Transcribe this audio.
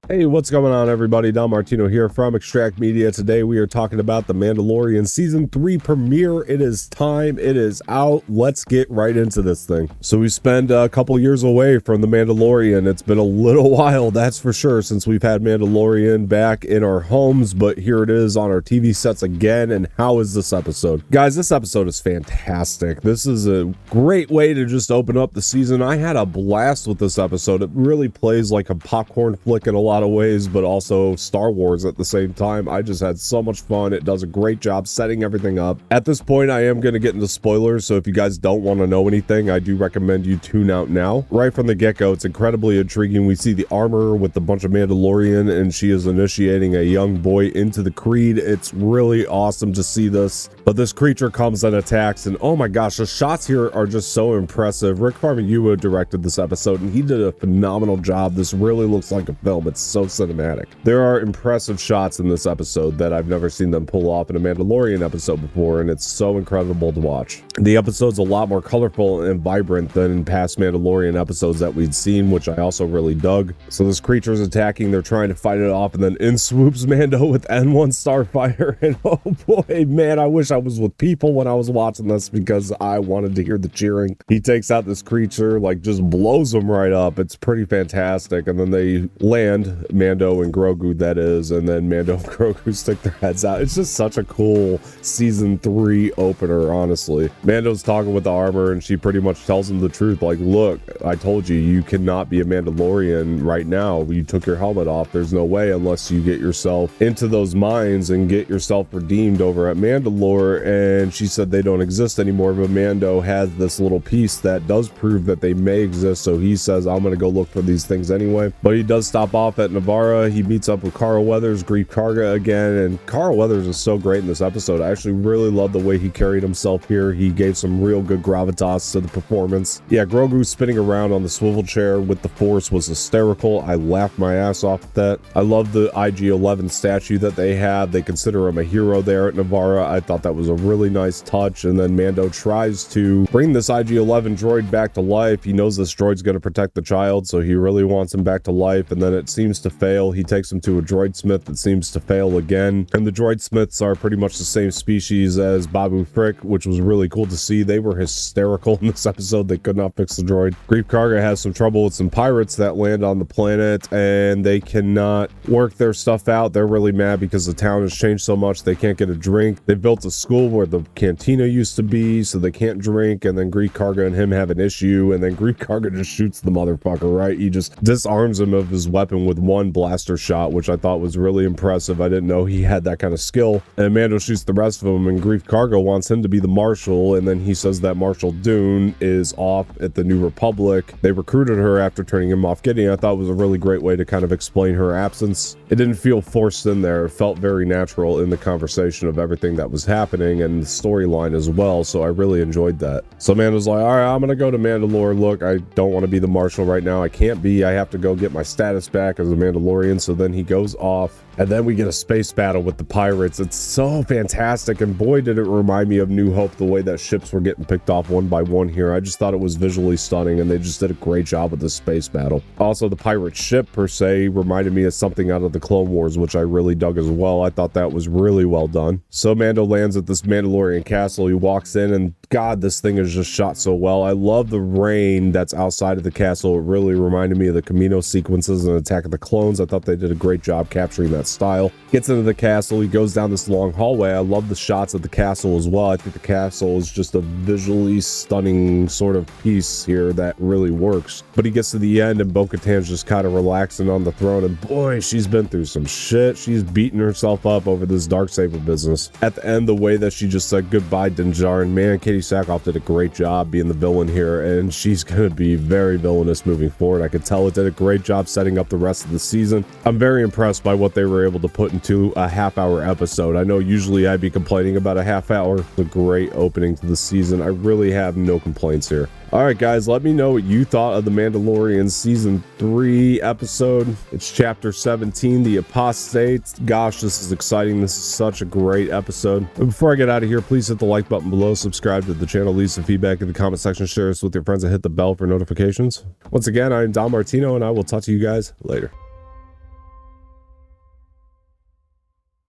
Hey, what's going on, everybody? Don Martino here from Extract Media. Today we are talking about the Mandalorian Season 3 premiere. It is time. It is out. Let's get right into this thing. So we spent a couple years away from the Mandalorian. It's been a little while, that's for sure, since we've had Mandalorian back in our homes, but here it is on our TV sets again. And how is this episode? Guys, this episode is fantastic. This is a great way to just open up the season. I had a blast with this episode. It really plays like a popcorn flick in a lot of ways, but also Star Wars at the same time. I just had so much fun. It does a great job setting everything up. At this point, I am going to get into spoilers, so if you guys don't want to know anything, I do recommend you tune out now. Right from the get-go, it's incredibly intriguing. We see the armor with a bunch of Mandalorian, and she is initiating a young boy into the creed. It's really awesome to see this, but this creature comes and attacks, and oh my gosh, the shots here are just so impressive. Rick Famiuwa directed this episode, and he did a phenomenal job. This really looks like a film. It's so cinematic. There are impressive shots in this episode that I've never seen them pull off in a Mandalorian episode before, and it's so incredible to watch. The episode's a lot more colorful and vibrant than past Mandalorian episodes that we'd seen, which I also really dug. So this creature's attacking, they're trying to fight it off, and then in swoops Mando with N1 Starfighter, and oh boy, man, I wish I was with people when I was watching this because I wanted to hear the cheering. He takes out this creature, like just blows him right up. It's pretty fantastic, and then they land, Mando and Grogu that is, and then Mando and Grogu stick their heads out. It's just such a cool season 3 opener, honestly. Mando's talking with the armor, and she pretty much tells him the truth, like, look, I told you, you cannot be a Mandalorian right now. You took your helmet off. There's no way unless you get yourself into those mines and get yourself redeemed over at Mandalore. And she said they don't exist anymore, but Mando has this little piece that does prove that they may exist, so he says, I'm gonna go look for these things anyway. But he does stop off at Navarra. He meets up with Carl Weathers, Greef Karga again, and Carl Weathers is so great in this episode. I actually really love the way he carried himself here. He gave some real good gravitas to the performance. Yeah, Grogu spinning around on the swivel chair with the Force was hysterical. I laughed my ass off at that. I love the IG-11 statue that they have. They consider him a hero there at Navarra. I thought that was a really nice touch. And then Mando tries to bring this IG-11 droid back to life. He knows this droid's going to protect the child, so he really wants him back to life, and then it seems to fail. He takes him to a droid smith that seems to fail again, and the droid smiths are pretty much the same species as Babu Frick, which was really cool to see. They were hysterical in this episode. They could not fix the droid. Greef Karga has some trouble with some pirates that land on the planet, and they cannot work their stuff out. They're really mad because the town has changed so much. They can't get a drink. They built a school where the cantina used to be, so they can't drink, and then Greef Karga and him have an issue, and then Greef Karga just shoots the motherfucker, right? He just disarms him of his weapon with one blaster shot, which I thought was really impressive. I didn't know he had that kind of skill. And Mando shoots the rest of them, and Greef Karga wants him to be the Marshal, and then he says that Marshal Dune is off at the New Republic. They recruited her after turning him off Gideon. I thought it was a really great way to kind of explain her absence. It didn't feel forced in there. It felt very natural in the conversation of everything that was happening and the storyline as well, so I really enjoyed that. So Mando's like, all right, I'm gonna go to Mandalore. Look, I don't want to be the Marshal right now. I can't be. I have to go get my status back as a Mandalorian. So then he goes off, and then we get a space battle with the pirates. It's so fantastic, and boy did it remind me of New Hope, the way that ships were getting picked off one by one here. I just thought it was visually stunning, and they just did a great job with the space battle. Also, the pirate ship per se reminded me of something out of the Clone Wars, which I really dug as well. I thought that was really well done. So Mando lands at this Mandalorian castle. He walks in, and God, this thing is just shot so well. I love the rain that's outside of the castle. It really reminded me of the Camino sequences in Attack of the Clones. I thought they did a great job capturing that style. Gets into the castle. He goes down this long hallway. I love the shots of the castle as well. I think the castle is just a visually stunning sort of piece here that really works. But he gets to the end, and Bo-Katan's just kind of relaxing on the throne, and boy, she's been through some shit. She's beating herself up over this Darksaber business. At the end, the way that she just said goodbye Din Djarin, man, Katie Sackhoff did a great job being the villain here, and she's going to be very villainous moving forward. I could tell it did a great job setting up the rest of the season. I'm very impressed by what they were able to put into a half-hour episode. I know usually I'd be complaining about a half hour. It's a great opening to the season. I really have no complaints here. All right, guys, let me know what you thought of the Mandalorian Season 3 episode. It's Chapter 17, The Apostate. Gosh, this is exciting. This is such a great episode. But before I get out of here, please hit the like button below, subscribe to the channel, leave some feedback in the comment section, share this with your friends, and hit the bell for notifications. Once again, I'm Don Martino, and I will talk to you guys later.